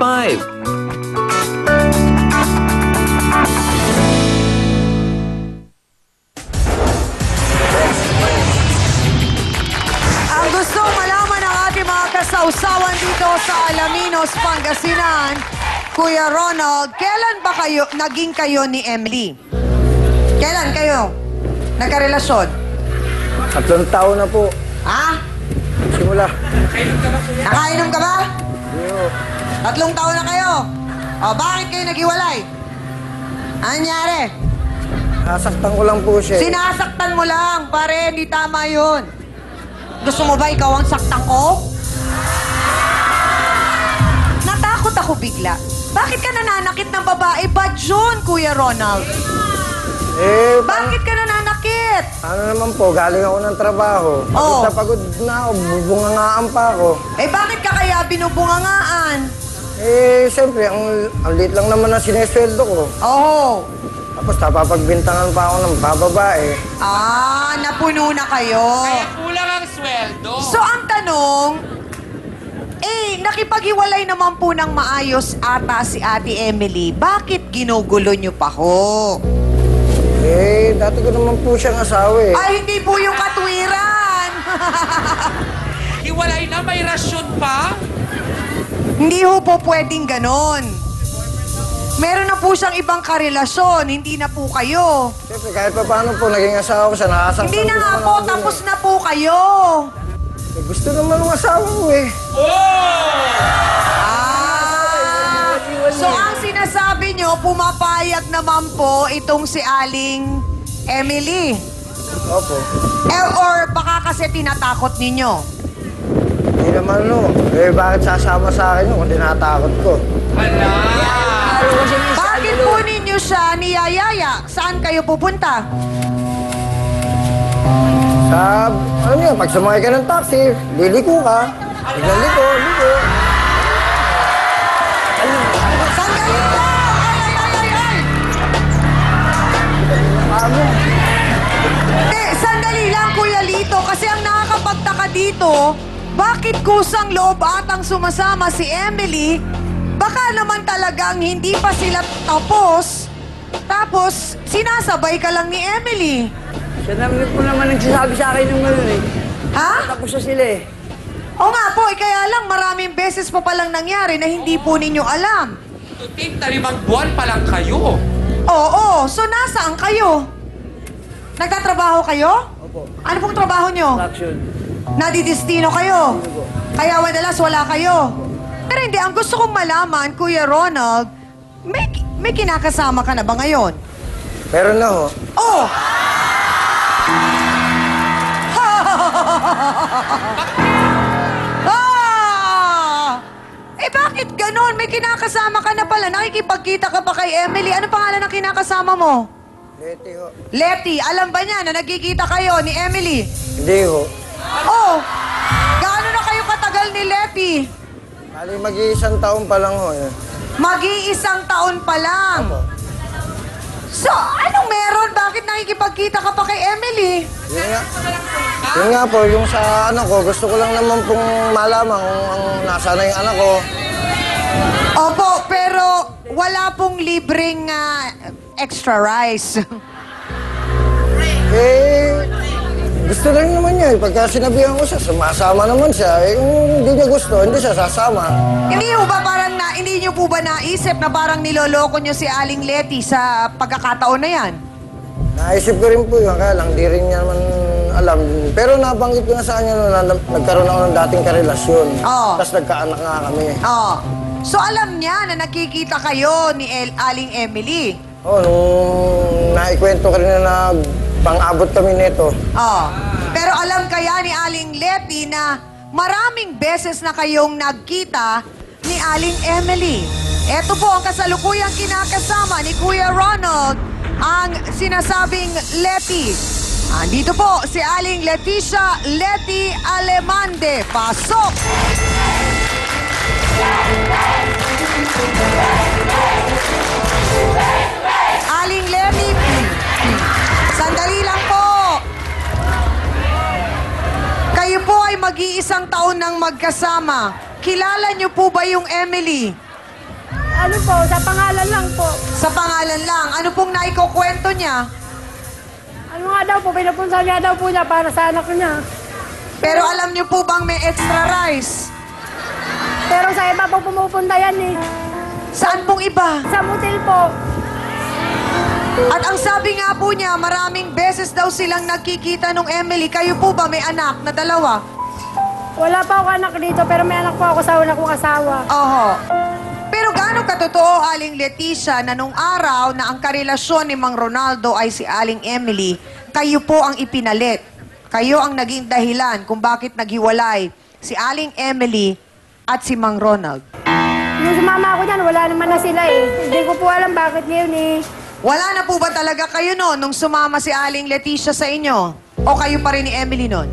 Ang gustong malaman ng ating mga kasausawan dito sa Alaminos, Pangasinan, Kuya Ronald, kailan ba naging kayo ni Emily? Kailan kayo nagkarelasyon? 3 taon na po. Ha? Simula. Nakainom ka ba? Yo. 3 taon na kayo. O, bakit kayo naghiwalay? Ano nangyari? Nasaktan ko lang po siya. Sinasaktan mo lang, pare, hindi tama yun. Gusto mo ba ikaw ang saktan ko? Natakot ako bigla. Bakit ka nananakit ng babae? Bad yun, Kuya Ronald. Bakit ka nananakit? Ano naman po, galing ako ng trabaho. Pagod na pagod na ako, bubungangaan pa ako. Bakit ka kaya binubungangaan? Siyempre, ang liit lang naman ang sinesweldo ko. Oo. Tapos napapagbintangan pa ako ng bababae. Napuno na kayo. Kaya kulang ang sweldo. So, ang tanong, nakipaghiwalay naman po ng maayos ata si Ate Emily. Bakit ginugulo niyo pa ho? Dati ko naman po siyang asawa eh. Ay, hindi po yung katwiran. Hiwalay na, may rasyon pa. Hindi ho po pwedeng ganon. Meron na po siyang ibang karelasyon, hindi na po kayo. Siyempre, kahit pa paano po, naging asawa ko siya, nakasangkal Hindi na ko nga naman po, ako tapos dun na po kayo. Gusto naman ng asawa ko eh. So ang sinasabi nyo, pumapayag naman po itong si Aling Emily. Opo. Or baka kasi tinatakot ninyo. Hindi naman no. Bakit sasama sa akin yun kung tinatakot ko? Bakit po ninyo siya niyayaya? Saan kayo pupunta? Ano yun, pag sumakay ka ng taxi, liliko ka. Biglang liko. Sandali lang! Ay! Hindi, sandali lang, Kuya Lito. Kasi ang nakakapagtaka dito, bakit kusang loob atang sumasama si Emily? Baka naman talagang hindi pa sila tapos sinasabay ka lang ni Emily. Siya namin po naman nagsasabi sa akin ng gano'n eh. Ha? Tapos na sila eh. O nga po, kaya lang maraming beses pa palang nangyari na hindi po ninyo alam. Tuting, 5 buwan pa lang kayo. Oo, so nasaan kayo? Nagtatrabaho kayo? Opo. Ano pong trabaho nyo? Action. Nadidestino kayo? Kaya madalas wala kayo? Pero hindi, ang gusto kong malaman, Kuya Ronald, may kinakasama ka na ba ngayon? Pero na ho. Oh! Bakit ganon? May kinakasama ka na pala. Nakikipagkita ka pa kay Emily. Ano pangalan ng kinakasama mo? Leti ho. Letty. Alam ba niya na nagkikita kayo ni Emily? Hindi ho. Oh! Gaano na kayo katagal ni Letty? Bali, mag-iisang taon pa lang ho. Mag-iisang taon pa lang. Opo. So, anong meron? Bakit nakikipagkita ka pa kay Emily? Yun nga po, yung sa anak ko, gusto ko lang naman pong malaman kung nasaan na yung anak ko. Opo, pero wala pong libreng extra rice. Gusto lang naman niya. Pagka sinabihan ko siya, sumasama naman siya. Kung hindi niya gusto, hindi siya sasama. Hindi niyo po ba naisip na parang niloloko niyo si Aling Letty sa pagkakataon na yan? Naisip ko rin po yun, kaya lang di rin niya naman alam. Pero nabanggit ko na sa kanya na nagkaroon ako ng dating karelasyon. Oo. Tapos nagkaanak nga kami. Oh. So alam niya na nakikita kayo ni Aling Emily? Nung naikwento ko rin na pang-abot kami nito. Oh. Pero alam kaya ni Aling Letty na maraming beses na kayong nagkita ni Aling Emily. Ito po ang kasalukuyang kinakasama ni Kuya Ronald, ang sinasabing Letty. Andito po si Aling Leticia Letty Alemande. Pasok! Aling Letty, sandali lang po. Kayo po ay mag-iisang taon nang magkasama. Kilala niyo po ba yung Emily? Ano po, sa pangalan lang po. Sa pangalan lang. Ano pong naikukwento niya? Ano nga daw po, pinapunta niya daw po niya para sa anak niya. Pero alam niyo po bang may extra rice? Pero sa iba po pumupunta yan eh. Saan pong iba? Sa motel po. At ang sabi nga po niya, maraming beses daw silang nagkikita nung Emily. Kayo po ba may anak na dalawa? Wala pa ako anak dito, pero may anak po ako sa una kong asawa. Oho. Pero gaano katotoo, Aling Leticia, na nung araw na ang karelasyon ni Mang Ronaldo ay si Aling Emily, kayo po ang ipinalit. Kayo ang naging dahilan kung bakit naghiwalay si Aling Emily at si Mang Ronald. Nung sumama ako dyan, wala naman na sila eh. Hindi ko po alam bakit ngayon eh. Wala na po ba talaga kayo noon nung sumama si Aling Leticia sa inyo? O kayo pa rin ni Emily noon?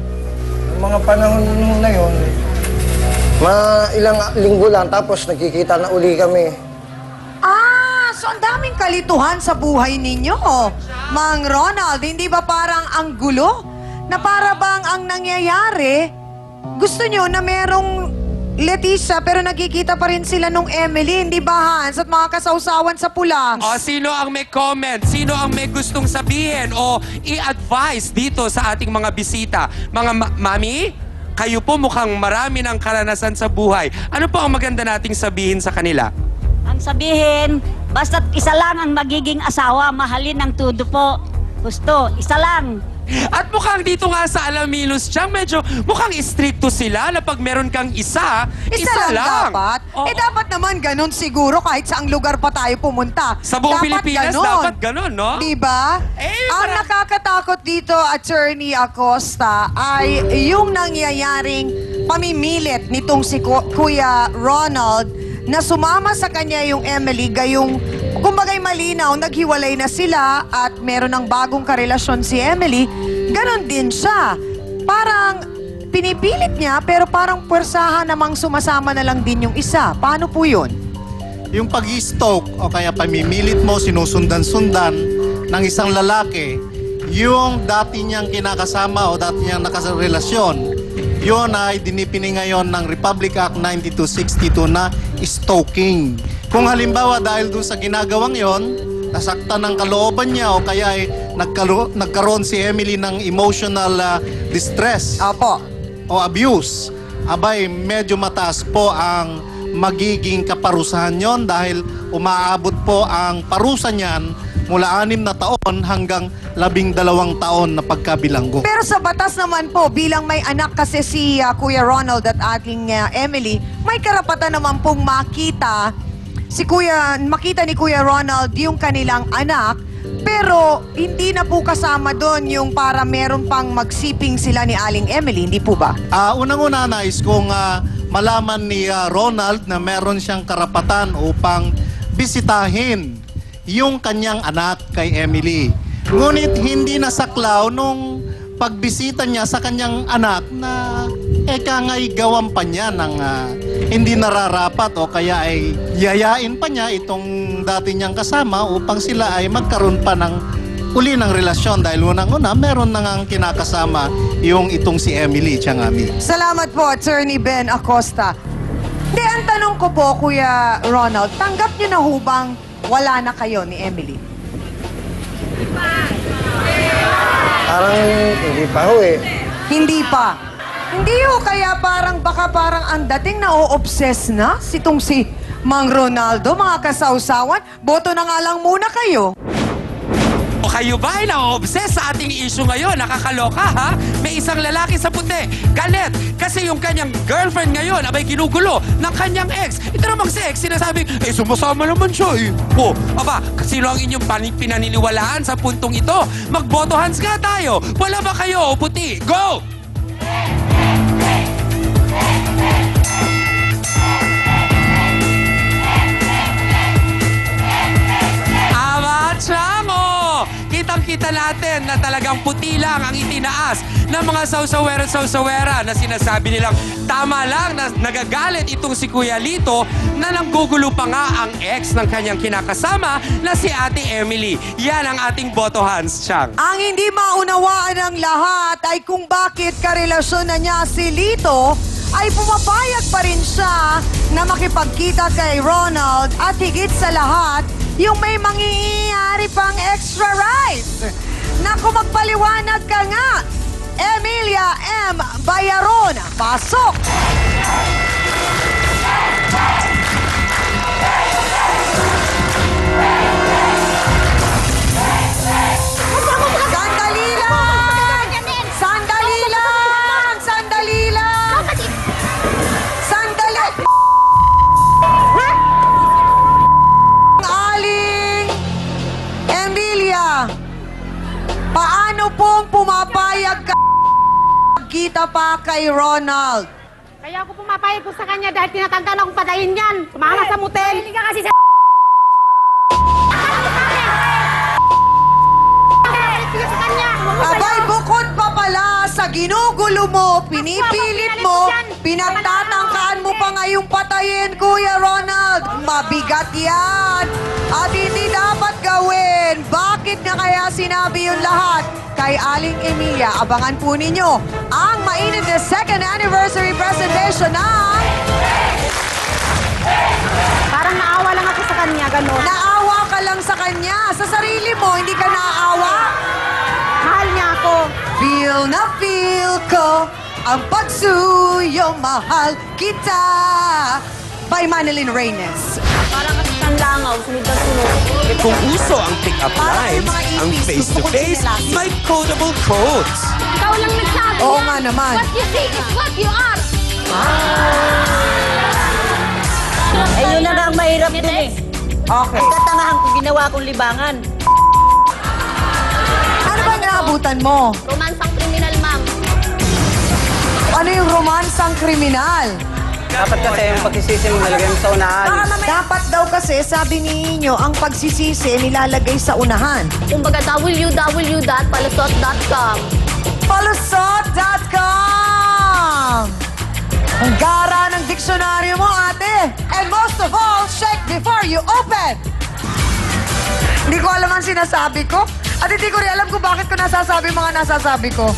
Yung mga panahon na yun, ilang linggo lang, tapos nagkikita na uli kami. Ah, so ang daming kalituhan sa buhay ninyo. Mang Ronald, hindi ba parang ang gulo? Na para bang ang nangyayari, gusto nyo na merong Leticia pero nagkikita pa rin sila nung Emily, hindi ba Hans? At mga kasawsawan sa pula. O, sino ang may comment? Sino ang may gustong sabihin o i-advise dito sa ating mga bisita? Mga mami, kayo po mukhang marami ng karanasan sa buhay. Ano po ang maganda nating sabihin sa kanila? Ang sabihin, basta't isa lang ang magiging asawa, mahalin ng todo po. Gusto, isa lang. At mukhang dito nga sa Alaminos, Chang, medyo mukhang stricto sila na pag meron kang isa lang. dapat. Oo. Dapat naman ganun siguro kahit saang lugar pa tayo pumunta. Sa buong Pilipinas, dapat ganun, no? Diba? Ang nakakatakot dito, Attorney Acosta, ay yung nangyayaring pamimilit nitong si Kuya Ronald na sumama sa kanya yung Emily, gayong kumbagay malinaw, naghiwalay na sila at meron ng bagong karelasyon si Emily, ganon din siya. Parang pinipilit niya pero parang puwersahan namang sumasama na lang din yung isa. Paano po yun? Yung pag-i-stalk o kaya pamimilit mo, sinusundan-sundan ng isang lalaki, yung dati niyang kinakasama o dati niyang nakarelasyon, yun ay dinipini ngayon ng Republic Act 9262 na stalking. Kung halimbawa dahil dun sa ginagawang yon, nasaktan ng kalooban niya o kaya ay nagkaroon si Emily ng emotional distress Opo. o abuse, abay medyo mataas po ang magiging kaparusahan yon dahil umaabot po ang parusa niyan mula 6 na taon hanggang 12 taon na pagkabilanggo. Pero sa batas naman po, bilang may anak kasi si Kuya Ronald at ating Emily, may karapatan naman pong makita ni Kuya Ronald yung kanilang anak, pero hindi na po kasama doon yung para meron pang magsiping sila ni Aling Emily, hindi po ba? Unang-una, nais kong malaman ni Ronald na meron siyang karapatan upang bisitahin yung kanyang anak kay Emily. Ngunit hindi nasaklaw nung pagbisita niya sa kanyang anak na nga'y gawan pa niya ng hindi nararapat o kaya ay yayain pa niya itong dati niyang kasama upang sila ay magkaroon pa ng uli ng relasyon dahil unang-una meron na ngang kinakasama yung itong si Emily Tiangami. Salamat po, Attorney Ben Acosta. Hindi, ang tanong ko po, Kuya Ronald, tanggap niyo na hubang wala na kayo ni Emily? Parang hindi pa ho eh. Hindi pa. Hindi ho, kaya baka parang ang dating na-o-obsess na si Mang Ronaldo, mga kasawsawan. Boto na nga lang muna kayo. O kayo ba ay na-obsess sa ating issue ngayon? Nakakaloka, ha? May isang lalaki sa puti, galit, kasi yung kanyang girlfriend ngayon, abay ginugulo ng kanyang ex. Ito namang si ex, sinasabing, sumasama naman siya, eh. O, aba, sino ang inyong pinaniniwalaan sa puntong ito? Magbotohans nga tayo. Wala ba kayo o puti? Go! Kitang-kita natin na talagang puti lang ang itinaas ng mga sausawera at sausawera na sinasabi nilang tama lang na nagagalit itong si Kuya Lito na nanggugulo pa nga ang ex ng kanyang kinakasama na si Ate Emily. Yan ang ating boto, Hans Chang. Ang hindi maunawaan ng lahat ay kung bakit karelasyon na niya si Lito ay pumapayag pa rin siya na makipagkita kay Ronald at higit sa lahat, yung may mangyayari pang extra rice. Naku, magpaliwanag ka nga. Emilia M. Bayaron, pasok! Sandali lang! Sandali lang! Sandali lang! Sandali! Aling Emilia, paano pong pumapayag ka kita pa kay Ronald? Kaya ako pumapayag po sa kanya dahil tinatanggal akong patayin yan. Sumama sa motel. Hindi ka kasi sa... Abay, bukod pa pala sa ginugulo mo, pinipilit mo, pinagtatangkaan mo pa ngayong patayin, Kuya Ronald. Mabigat yan. At hindi dapat gawin. Bakit na kaya sinabi yung lahat? Kay Aling Emilia, abangan po ninyo ang mainit na second anniversary presentation ng... Parang naawa lang ako sa kanya, gano'n. Naawa ka lang sa kanya. Sa sarili mo, hindi ka naawa? Mahal niya ako. Feel na feel ko ang pagsuyo, mahal kita. By Manilyn Reynes. Parang kasi sanlangaw, sunod na sunod. Kung uso ang pick-up Parang lines, yung mga ang ipis, face-to-face, gusto ko sinilasi. may quotable quotes. Ikaw lang nagsabi Oo yan. nga naman. What you see is what you are. Eh, yun na nga ang mahirap dun eh. Okay. Katangahan ko, ginawa kong libangan. Ano ba naabutan mo? Romansang kriminal, ma'am. Ano yung romansang kriminal? Dapat kasi yung pagsisisi mo nalagay mo sa unahan. Dapat daw kasi, sabi ninyo, ang pagsisisi nilalagay sa unahan. Kumbaga, www.palusot.com. Palusot.com! Ang gara ng diksyonaryo mo, ate. And most of all, check before you open. Hindi ko alam ang sinasabi ko. At hindi ko rin alam kung bakit ko nasasabi mga nasasabi ko.